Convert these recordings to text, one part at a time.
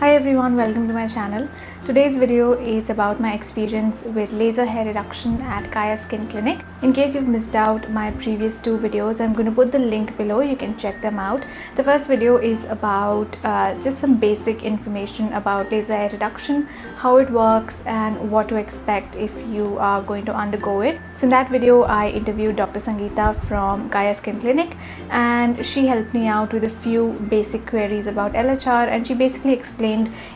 Hi everyone, welcome to my channel. Today's video is about my experience with laser hair reduction at Kaya Skin Clinic. In case you've missed out my previous two videos, I'm going to put the link below. You can check them out. The first video is about just some basic information about laser hair reduction, how it works and what to expect if you are going to undergo it. So in that video, I interviewed Dr. Sangeeta from Kaya Skin Clinic and she helped me out with a few basic queries about LHR, and she basically explained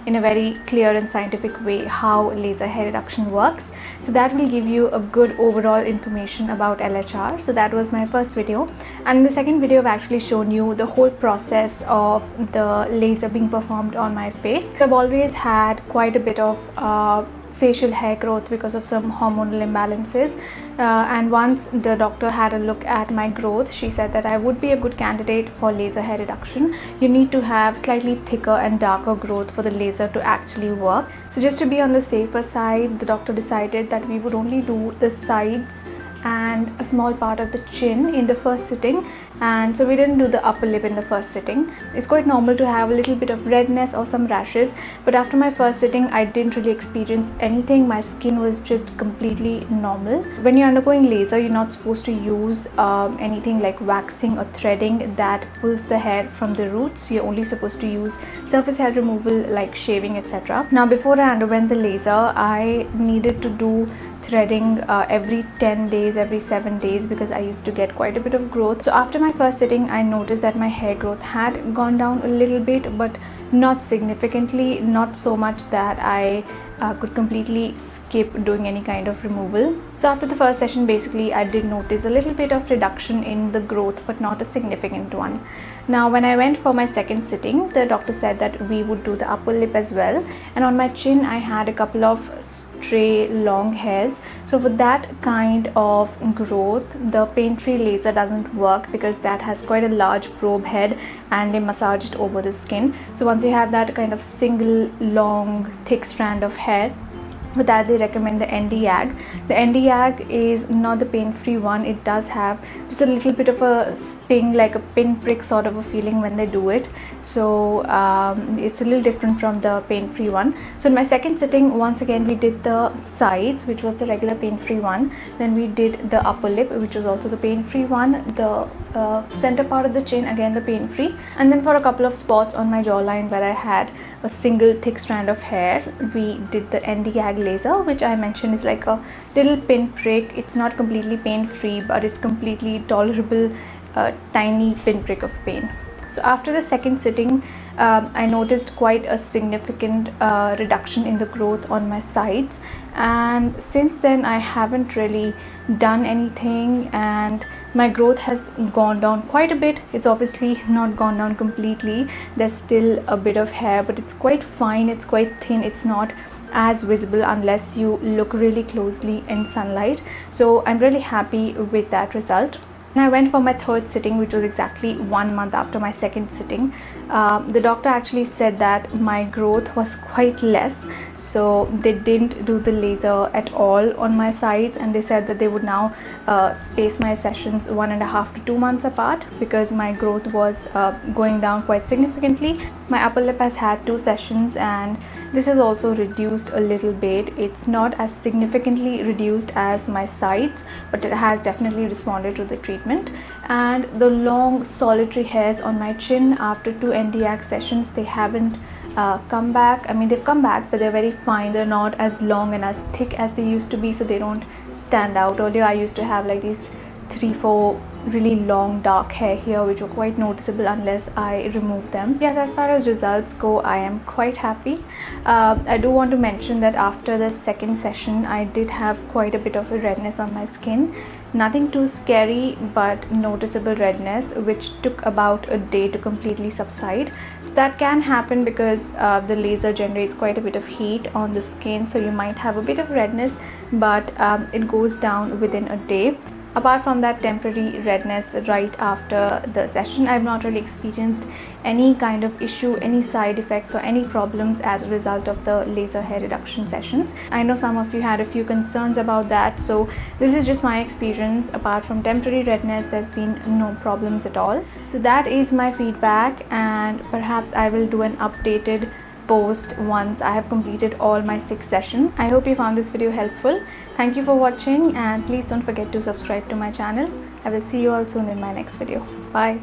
in a very clear and scientific way how laser hair reduction works. So that will give you a good overall information about LHR. So that was my first video, and in the second video I've actually shown you the whole process of the laser being performed on my face. I've always had quite a bit of facial hair growth because of some hormonal imbalances, and once the doctor had a look at my growth, she said that I would be a good candidate for laser hair reduction. You need to have slightly thicker and darker growth for the laser to actually work. So just to be on the safer side, the doctor decided that we would only do the sides and a small part of the chin in the first sitting, and so we didn't do the upper lip in the first sitting. It's quite normal to have a little bit of redness or some rashes, but after my first sitting I didn't really experience anything. My skin was just completely normal. When you're undergoing laser, you're not supposed to use anything like waxing or threading that pulls the hair from the roots. You're only supposed to use surface hair removal like shaving, etc. Now before I underwent the laser, I needed to do threading every 10 days, every 7 days, because I used to get quite a bit of growth. So after my first sitting, I noticed that my hair growth had gone down a little bit, but not significantly, not so much that I could completely skip doing any kind of removal. So after the first session, basically I did notice a little bit of reduction in the growth, but not a significant one. Now when I went for my second sitting, the doctor said that we would do the upper lip as well, and on my chin I had a couple of stray long hairs. So for that kind of growth, the pain-free laser doesn't work because that has quite a large probe head and they massage it over the skin. So once you have that kind of single long thick strand of hair, for that they recommend the Nd:YAG. The Nd:YAG is not the pain-free one. It does have just a little bit of a sting, like a pinprick sort of a feeling when they do it. So it's a little different from the pain-free one. So in my second sitting, once again we did the sides, which was the regular pain-free one. Then we did the upper lip, which was also the pain-free one. The center part of the chin, again the pain-free. And then for a couple of spots on my jawline where I had a single thick strand of hair, we did the Nd:YAG laser, which I mentioned is like a little pinprick. It's not completely pain-free, but it's completely tolerable, tiny pinprick of pain. So after the second sitting, I noticed quite a significant reduction in the growth on my sides, and since then I haven't really done anything, and my growth has gone down quite a bit. It's obviously not gone down completely. There's still a bit of hair, but it's quite fine, it's quite thin, it's not as visible unless you look really closely in sunlight. So I'm really happy with that result. And I went for my third sitting, which was exactly 1 month after my second sitting. The doctor actually said that my growth was quite less, so they didn't do the laser at all on my sides, and they said that they would now space my sessions 1.5 to 2 months apart because my growth was going down quite significantly. My upper lip has had 2 sessions and this has also reduced a little bit. It's not as significantly reduced as my sides, but it has definitely responded to the treatment. And the long solitary hairs on my chin after 2 Nd:YAG sessions, they haven't come back. I mean, they've come back, but they're very fine. They're not as long and as thick as they used to be, so they don't stand out. Earlier I used to have like these 3-4 really long dark hair here, which were quite noticeable unless I remove them. Yes, as far as results go, I am quite happy. I do want to mention that after the second session, I did have quite a bit of a redness on my skin. Nothing too scary, but noticeable redness, which took about a day to completely subside. So that can happen because the laser generates quite a bit of heat on the skin, so you might have a bit of redness, but it goes down within a day. Apart from that temporary redness right after the session, I've not really experienced any kind of issue, any side effects or any problems as a result of the laser hair reduction sessions. I know some of you had a few concerns about that, so this is just my experience. Apart from temporary redness, there's been no problems at all. So that is my feedback, and perhaps I will do an updated post once I have completed all my 6 sessions. I hope you found this video helpful. Thank you for watching, and please don't forget to subscribe to my channel. I will see you all soon in my next video. Bye.